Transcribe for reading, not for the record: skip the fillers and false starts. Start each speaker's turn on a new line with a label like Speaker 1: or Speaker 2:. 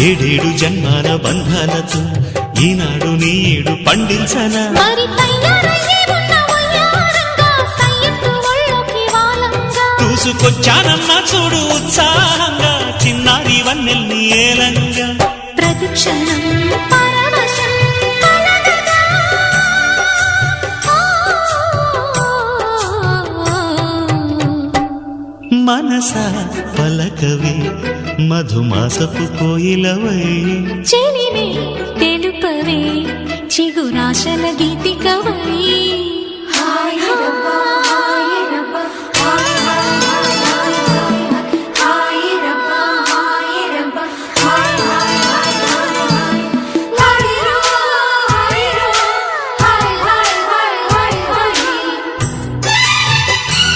Speaker 1: ఏడేడు జన్మాల బంధాలతో ఈనాడు నీడు పండించనా చూసుకొచ్చానమ్మా చూడు ఉత్సాహంగా చిన్నారి వన్నెల్ని ఏలంగా
Speaker 2: ప్రతిక్షణం
Speaker 1: మనసా పలకవే మధుమాసపు కోయిలవై
Speaker 2: చెలిమే తెలుపవే చిగురాశల గీతికవై